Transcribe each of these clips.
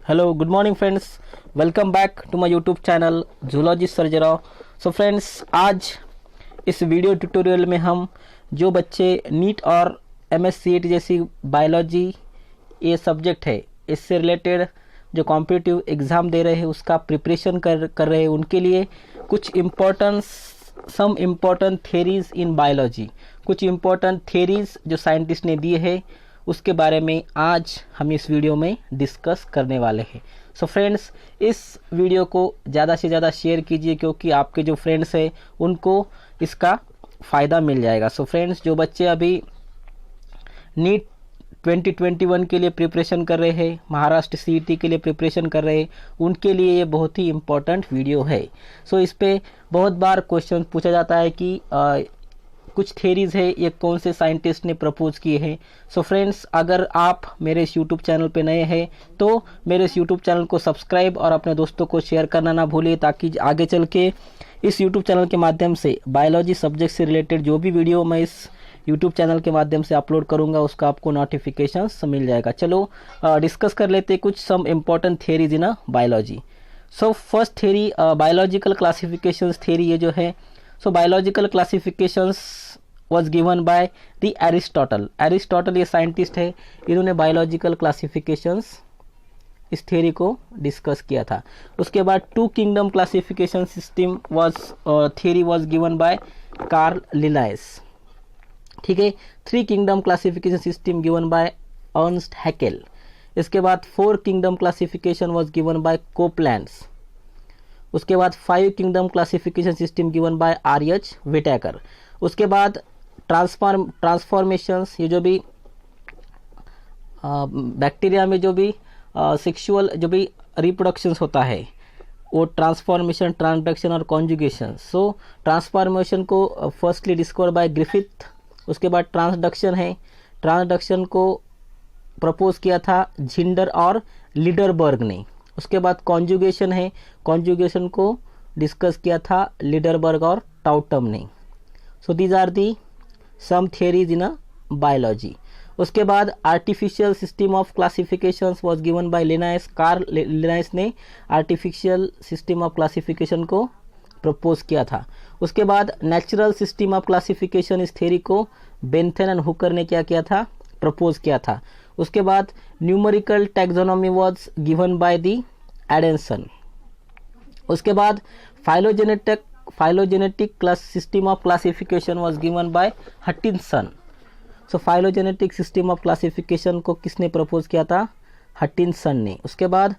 Hello good morning friends, welcome back to my YouTube channel zoology Sarjerao. So friends, आज इस video tutorial में हम जो बच्चे नीट और MSCET जैसी बायोलॉजी ये सब्जेक्ट है इससे रिलेटेड जो कॉम्पिटिटिव एग्ज़ाम दे रहे हैं उसका प्रिपरेशन कर रहे हैं उनके लिए कुछ some important theories in biology, कुछ इम्पोर्टेंट थेरीज जो साइंटिस्ट ने दिए हैं उसके बारे में आज हम इस वीडियो में डिस्कस करने वाले हैं। सो फ्रेंड्स, इस वीडियो को ज़्यादा से ज़्यादा शेयर कीजिए क्योंकि आपके जो फ्रेंड्स हैं उनको इसका फ़ायदा मिल जाएगा। सो फ्रेंड्स, जो बच्चे अभी नीट 2021 के लिए प्रिपरेशन कर रहे हैं, महाराष्ट्र CET के लिए प्रिपरेशन कर रहे हैं, उनके लिए ये बहुत ही इम्पोर्टेंट वीडियो है। सो इस पे बहुत बार क्वेश्चन पूछा जाता है कि कुछ थेरीज है ये कौन से साइंटिस्ट ने प्रपोज किए हैं। सो फ्रेंड्स, अगर आप मेरे इस यूट्यूब चैनल पे नए हैं तो मेरे इस यूट्यूब चैनल को सब्सक्राइब और अपने दोस्तों को शेयर करना ना भूलिए ताकि आगे चल के इस यूट्यूब चैनल के माध्यम से बायोलॉजी सब्जेक्ट से रिलेटेड जो भी वीडियो मैं इस यूट्यूब चैनल के माध्यम से अपलोड करूंगा उसका आपको नोटिफिकेशन मिल जाएगा। चलो डिस्कस कर लेते कुछ some important theories in biology. So first theory biological classifications theory ये जो है। So biological classifications was given by the Aristotle ये साइंटिस्ट है, इन्होंने बायोलॉजिकल क्लासिफिकेशंस इस थ्योरी को डिस्कस किया था। उसके बाद two kingdom classification system theory was given by Carl Linnaeus. ठीक है, three kingdom classification system given by Ernst Haeckel. इसके बाद four kingdom classification was given by Copeland's. उसके बाद five kingdom classification system given by RH Whittaker. उसके बाद transformations, ये जो भी बैक्टीरिया में जो भी सेक्सुअल जो भी रिप्रोडक्शंस होता है वो ट्रांसफॉर्मेशन, ट्रांसडक्शन और कॉन्जुगेशन। सो ट्रांसफॉर्मेशन को फर्स्टली डिस्कवर बाय ग्रिफिथ। उसके बाद ट्रांसडक्शन है, ट्रांसडक्शन को प्रपोज किया था झिंडर और लीडरबर्ग ने। उसके बाद कॉन्जुगेशन है, कॉन्जुगेशन को डिस्कस किया था लीडरबर्ग और टाउटम ने। So these are the some theories in biology. उसके बाद artificial system of classifications was given by Linnaeus. Carl Linnaeus ने आर्टिफिशियल सिस्टम ऑफ क्लासिफिकेशन को प्रपोज किया था। उसके बाद नेचुरल सिस्टम ऑफ क्लासिफिकेशन इस थ्योरी को बेंथन एंड हुकर ने क्या किया था, प्रपोज किया था। उसके बाद numerical taxonomy was given by the Adanson. उसके बाद phylogenetic system of classification was given by हटिनसन। So phylogenetic system of classification को किसने प्रपोज किया था, हटिनसन ने। उसके बाद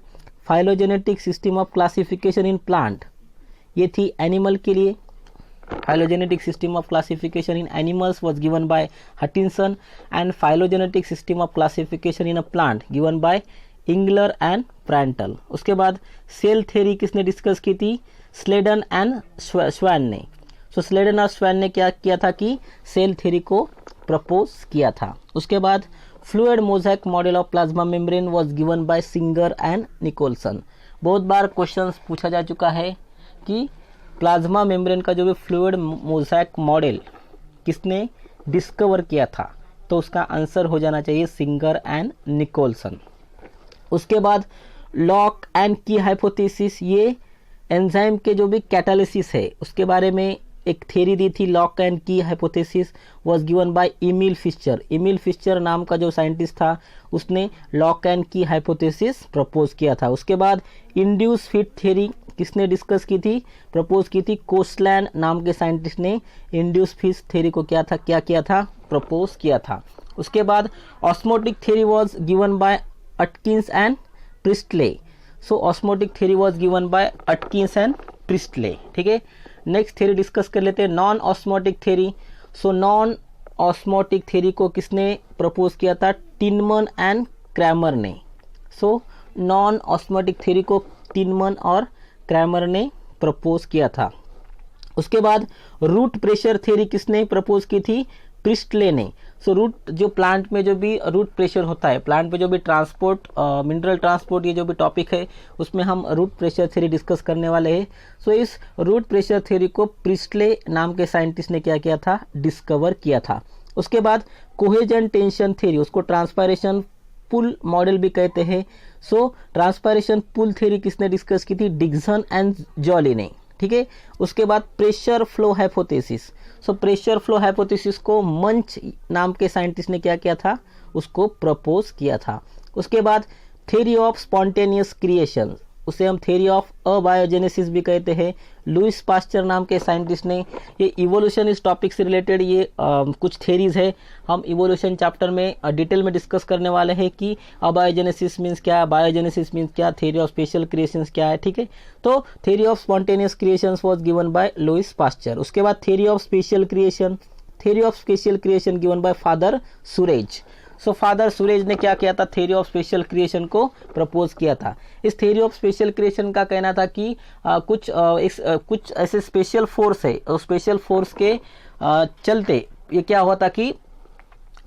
phylogenetic system of classification in plant, ये थी एनिमल के लिए। phylogenetic system of classification in animals was given by हटिनसन and phylogenetic system of classification in a plant given by Engler and Prantl. उसके बाद सेल थ्योरी किसने discuss की थी, Schleiden and swan ने। सो स्लेडन और स्वैन ने क्या किया था कि सेल थ्योरी को प्रपोज किया था। उसके बाद fluid mosaic model of plasma membrane was given by Singer and Nicolson. बहुत बार क्वेश्चंस पूछा जा चुका है कि प्लाज्मा मेम्ब्रेन का जो भी फ्लूइड मोज़ेक मॉडल किसने डिस्कवर किया था, तो उसका आंसर हो जाना चाहिए सिंगर एंड निकोलसन। उसके बाद लॉक एंड की हाइपोथेसिस, ये एंजाइम के जो भी कैटालिसिस है उसके बारे में एक थ्योरी दी थी। Lock and key hypothesis was given by Emil Fischer. Emil Fischer नाम का जो साइंटिस्ट था उसने lock and key hypothesis propose किया था। उसके बाद इंड्यूस फिट थ्योरी किसने डिस्कस की थी, प्रपोज की थी कोस्टलैंड नाम के साइंटिस्ट ने इंड्यूस फिट थ्योरी को क्या किया था, प्रपोज किया था। उसके बाद osmotic theory was given by Atkins and Priestley. So osmotic theory was given by Atkins and Priestley. ठीक है, नेक्स्ट थ्योरी डिस्कस कर लेते हैं non osmotic theory. So non osmotic theory को किसने प्रपोज किया था, टिनमन एंड क्रैमर ने। सो नॉन ऑस्मोटिक थ्योरी को टिनमन और क्रैमर ने प्रपोज किया था। उसके बाद रूट प्रेशर थ्योरी किसने प्रपोज की थी, प्रिस्टले ने। सो रूट जो प्लांट में जो भी रूट प्रेशर होता है, प्लांट में जो भी ट्रांसपोर्ट मिनरल ट्रांसपोर्ट ये जो भी टॉपिक है उसमें हम रूट प्रेशर थ्योरी डिस्कस करने वाले हैं। सो इस रूट प्रेशर थ्योरी को प्रिस्टले नाम के साइंटिस्ट ने क्या किया था, डिस्कवर किया था। उसके बाद कोहेजन टेंशन थ्योरी, उसको ट्रांसपायरेशन पुल मॉडल भी कहते हैं। सो ट्रांसपायरेशन पुल थ्योरी किसने डिस्कस की थी? डिक्सन एंड जॉली ने, ठीक है। उसके बाद pressure flow hypothesis, so pressure flow hypothesis को मंच नाम के साइंटिस्ट ने क्या किया था? उसको प्रपोज किया था। उसके बाद थ्योरी ऑफ स्पॉन्टेनियस क्रिएशन, उसे हम थ्योरी ऑफ अबायोजेनेसिस भी कहते हैं। लुइस पास्चर नाम के साइंटिस्ट ने ये इवोल्यूशन इस टॉपिक से रिलेटेड ये कुछ थ्योरीज है, हम इवोल्यूशन चैप्टर में डिटेल में डिस्कस करने वाले हैं कि अबायोजेनेसिस मीन्स क्या है, बायोजेनेसिस मीन्स क्या, थ्योरी ऑफ स्पेशल क्रिएशंस क्या है, ठीक है। तो theory of spontaneous creations was given by Louis Pasteur. उसके बाद theory of special creation, theory of special creation given by father Suarez. So father Suarez ने क्या किया था? थ्योरी ऑफ स्पेशल क्रिएशन को प्रपोज किया था। इस थ्योरी ऑफ स्पेशल क्रिएशन का कहना था कि कुछ ऐसे स्पेशल फोर्स है, और स्पेशल फोर्स के चलते ये क्या हुआ था कि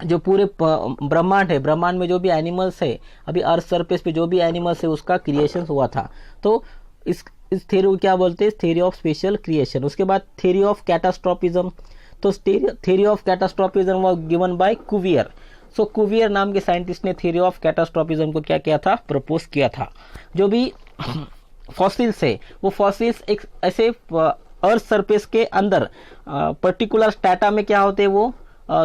जो पूरे ब्रह्मांड है, ब्रह्मांड में जो भी एनिमल्स है, अभी अर्थ सरफेस पे जो भी एनिमल्स है उसका क्रिएशन हुआ था। तो इस थ्योरी को क्या बोलते हैं? Theory of special creation. उसके बाद थ्योरी ऑफ कैटास्ट्रोफिज्म, तो theory of catastrophism was given by Cuvier. So Cuvier नाम के साइंटिस्ट ने थ्योरी ऑफ कैटास्ट्रोफिज्म को क्या किया था? प्रपोज किया था। जो भी फॉसिल्स है वो फॉसिल्स एक ऐसे अर्थ सरफेस के अंदर पर्टिकुलर स्ट्रैटा में क्या होते हैं? वो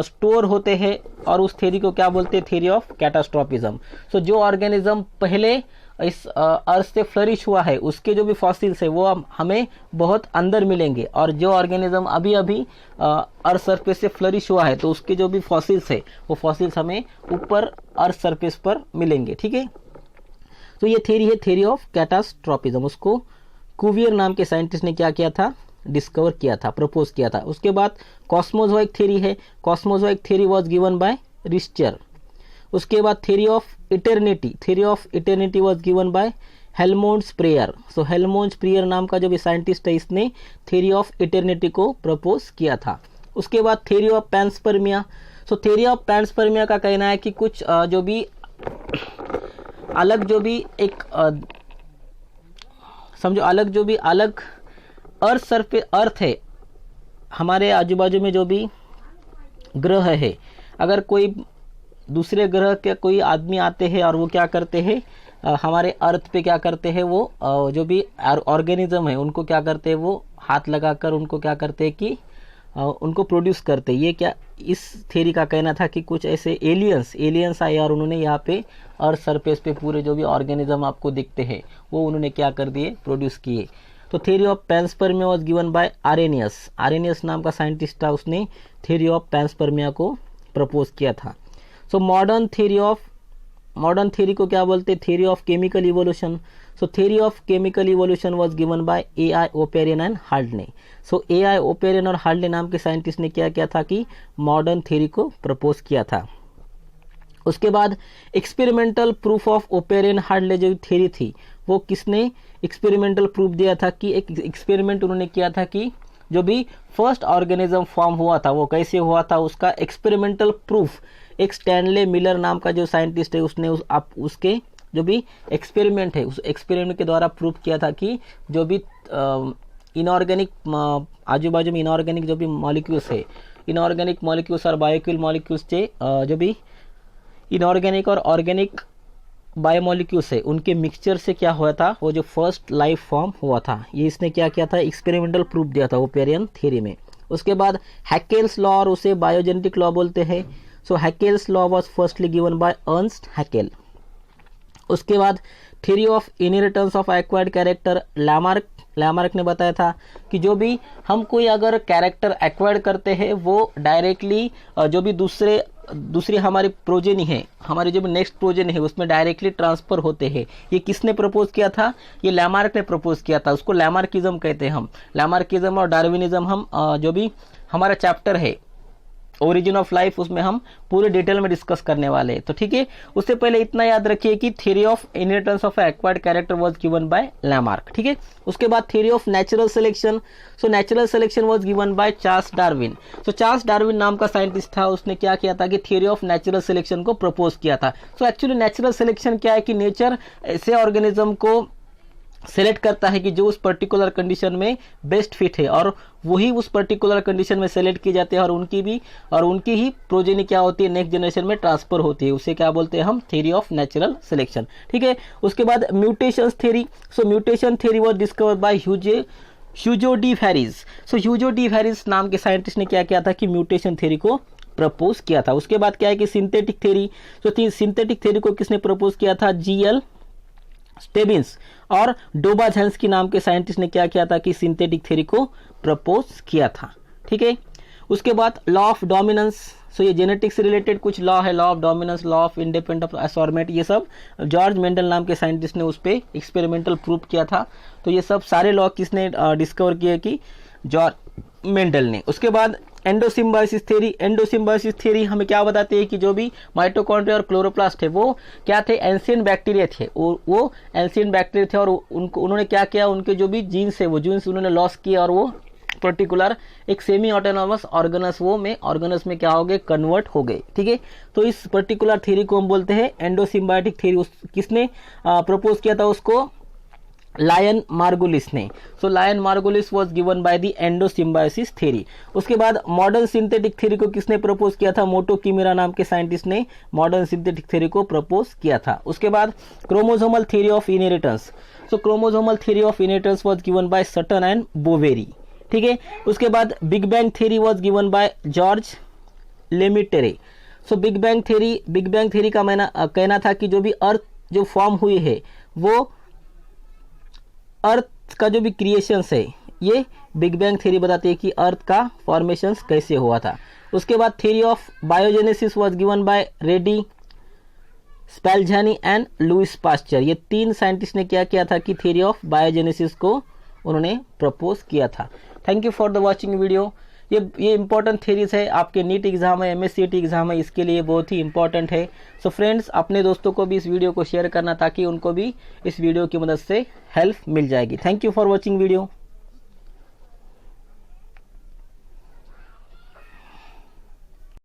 स्टोर होते हैं, और उस थ्योरी को क्या बोलते हैं? Theory of कैटास्ट्रोफिज्म। सो जो ऑर्गेनिज्म पहले इस अर्थ से फ्लरिश हुआ है उसके जो भी फॉसिल्स है वो हमें बहुत अंदर मिलेंगे, और जो ऑर्गेनिज्म अभी अभी अर्थ सरफेस से फ्लरिश हुआ है तो उसके जो भी फॉसिल्स है वो फॉसिल्स हमें ऊपर अर्थ सरफेस पर मिलेंगे, ठीक है। तो ये थ्योरी है थ्योरी ऑफ कैटास्ट्रोफिज्म, उसको कुवियर नाम के साइंटिस्ट ने क्या किया था? डिस्कवर किया था, प्रपोज किया था। उसके बाद कॉस्मोजोइक थ्योरी है, cosmozoic theory was given by Richter. उसके बाद theory of eternity, theory of eternity was given by Helmond Sprayer. So Helmond Sprayer नाम का जो भी साइंटिस्ट है इसने थ्योरी ऑफ इटर्निटी को प्रपोज किया था। उसके बाद theory of panspermia, so theory of panspermia का कहना है कि कुछ जो भी अलग, जो भी एक समझो अलग, जो भी अलग अर्थ सरफेस, अर्थ है, हमारे आजू बाजू में जो भी ग्रह है, अगर कोई दूसरे ग्रह के कोई आदमी आते हैं और वो क्या करते हैं? हमारे अर्थ पे क्या करते हैं? वो जो भी ऑर्गेनिज्म है उनको क्या करते हैं? वो हाथ लगाकर उनको क्या करते हैं कि उनको प्रोड्यूस करते हैं। ये क्या इस थ्योरी का कहना था कि कुछ ऐसे एलियंस आए और उन्होंने यहाँ पे अर्थ सरफेस पे पूरे जो भी ऑर्गेनिज्म आपको दिखते हैं वो उन्होंने क्या कर दिए? प्रोड्यूस किए। तो theory of panspermia was given by Arrhenius नाम का साइंटिस्ट था, उसने थ्योरी ऑफ पैंस्पर्मिया को प्रपोज किया था। सो मॉडर्न थ्योरी को क्या बोलते हैं? Theory of chemical evolution. So theory of chemical evolution was given by A.I. Oparin and Haldane. So A.I. Oparin और हार्डने नाम के साइंटिस्ट ने क्या किया था कि मॉडर्न थ्योरी को प्रपोज किया था। उसके बाद एक्सपेरिमेंटल प्रूफ ऑफ ओपेरियन हार्डले जो थ्योरी थी वो किसने एक्सपेरिमेंटल प्रूफ दिया था? कि एक एक्सपेरिमेंट उन्होंने किया था कि जो भी फर्स्ट ऑर्गेनिज्म फॉर्म हुआ था वो कैसे हुआ था, उसका एक्सपेरिमेंटल प्रूफ एक स्टैनले मिलर नाम का जो साइंटिस्ट है उसने उसके जो भी एक्सपेरिमेंट है उस एक्सपेरिमेंट के द्वारा प्रूफ किया था कि जो भी इनऑर्गेनिक आजू बाजू में इनऑर्गेनिक जो भी मॉलिक्यूल्स है, इनऑर्गेनिक मॉलिक्यूल्स और बायोक्यूल मॉलिक्यूल्स से जो भी इनऑर्गेनिक और ऑर्गेनिक बायोमॉलिक्यूल्स है उनके मिक्सचर से क्या हुआ था? वो जो फर्स्ट लाइफ फॉर्म हुआ था, ये इसने क्या किया था? एक्सपेरिमेंटल प्रूफ दिया था ओपेरियन थ्योरी में। उसके बाद हैकेल्स लॉ, और उसे बायोजेनेटिक लॉ बोलते हैं। So Haeckel's law was firstly given by Ernst Haeckel. उसके बाद theory of inheritance of acquired character, Lamarck ने बताया था कि जो भी हम कोई अगर कैरेक्टर एक्वायर्ड करते हैं वो डायरेक्टली जो भी दूसरी हमारी प्रोजेनी है, हमारी जो भी नेक्स्ट प्रोजेनी है उसमें डायरेक्टली ट्रांसफर होते हैं। ये किसने प्रपोज किया था? ये लैमार्क ने प्रपोज किया था। उसको लैमार्किज्म कहते हैं हम। लैमार्किज्म और डार्विनिज्म हम जो भी हमारा चैप्टर है ओरिजिन ऑफ लाइफ उसमें हम पूरे डिटेल में डिस्कस करने वाले हैं। तो ठीक है, उससे पहले इतना याद रखिए कि theory of inheritance of acquired character was given bye Lamarck. ठीक है, उसके बाद theory of natural selection. So natural selection was given by Charles Darwin. So Charles Darwin नाम का साइंटिस्ट था, उसने क्या किया था कि थ्योरी ऑफ नेचुरल सिलेक्शन को प्रपोज किया था। सो एक्चुअली नेचुरल सिलेक्शन क्या है कि नेचर ऐसे ऑर्गेनिज्म को सेलेक्ट करता है कि जो उस पर्टिकुलर कंडीशन में बेस्ट फिट है, और वही उस पर्टिकुलर कंडीशन में सेलेक्ट किए जाते हैं, और उनकी ही प्रोजेनी क्या होती है, नेक्स्ट जनरेशन में ट्रांसफर होती है। उसे क्या बोलते हैं हम, थ्योरी ऑफ नेचुरल सिलेक्शन। ठीक है, उसके बाद mutation theory. So mutation theory was discovered by Hugo de Vries. So Hugo de Vries नाम के साइंटिस्ट ने क्या किया था कि म्यूटेशन थ्योरी को प्रपोज किया था। उसके बाद क्या है कि सिंथेटिक थ्योरी। तो सिंथेटिक थ्योरी को किसने प्रपोज किया था, जीएल स्टेबिंस और डोबाझेंस की नाम के साइंटिस्ट ने क्या किया था कि सिंथेटिक थ्योरी को प्रपोज किया था। ठीक है, उसके बाद लॉ ऑफ डोमिनेंस। सो ये जेनेटिक्स से रिलेटेड कुछ लॉ है, law of dominance, law of independent assortment, ये सब जॉर्ज मेंडल नाम के साइंटिस्ट ने उस पर एक्सपेरिमेंटल प्रूफ किया था। तो ये सब सारे लॉ किसने डिस्कवर किए कि जॉर्ज मेंडल ने। उसके बाद एंडोसिम्बायोसिस थ्योरी। एंडोसिम्बायोसिस थ्योरी हमें क्या बताती है कि जो भी माइटोकॉन्ड्रिया और क्लोरोप्लास्ट है वो क्या थे, एंशिएंट बैक्टीरिया थे। वो एंशिएंट बैक्टीरिया थे, और उन्होंने क्या किया, उनके जो भी जीन्स है वो जीन्स उन्होंने लॉस किए, और वो पर्टिकुलर एक सेमी ऑटोनॉमस ऑर्गेनस में क्या हो गए, कन्वर्ट हो गए। ठीक है, तो इस पर्टिकुलर थ्योरी को हम बोलते हैं एंडोसिम्बायोटिक थ्योरी। किसने प्रपोज किया था उसको, लायन मार्गुलिस ने। So Lynn Margulis was given by the endosymbiosis theory. उसके बाद मॉडर्न सिंथेटिक थ्योरी को किसने प्रपोज किया था, मोटो किमिरा नाम के साइंटिस्ट ने मॉडर्न सिंथेटिक थ्योरी को प्रपोज किया था। उसके बाद chromosomal theory of inheritance. So chromosomal theory of inheritance was given by Sutton and Boveri. ठीक है, उसके बाद big bang theory was given by George Lemaitre. So big bang theory का कहना था कि जो भी अर्थ जो फॉर्म हुई है वो अर्थ का जो भी क्रिएशंस है, ये बिग बैंग थ्योरी बताती है कि अर्थ का फॉर्मेशंस कैसे हुआ था। उसके बाद theory of biogenesis was given by Redi, Spallanzani and Louis Pasteur. ये तीन साइंटिस्ट ने क्या किया था कि थ्योरी ऑफ बायोजेनेसिस को उन्होंने प्रपोज किया था। Thank you for the watching video. ये इंपॉर्टेंट थ्योरीज है, आपके नीट एग्जाम है, MSCT एग्जाम है, इसके लिए बहुत ही इंपॉर्टेंट है। सो फ्रेंड्स, अपने दोस्तों को भी इस वीडियो को शेयर करना ताकि उनको भी इस वीडियो की मदद से हेल्प मिल जाएगी। Thank you for watching video.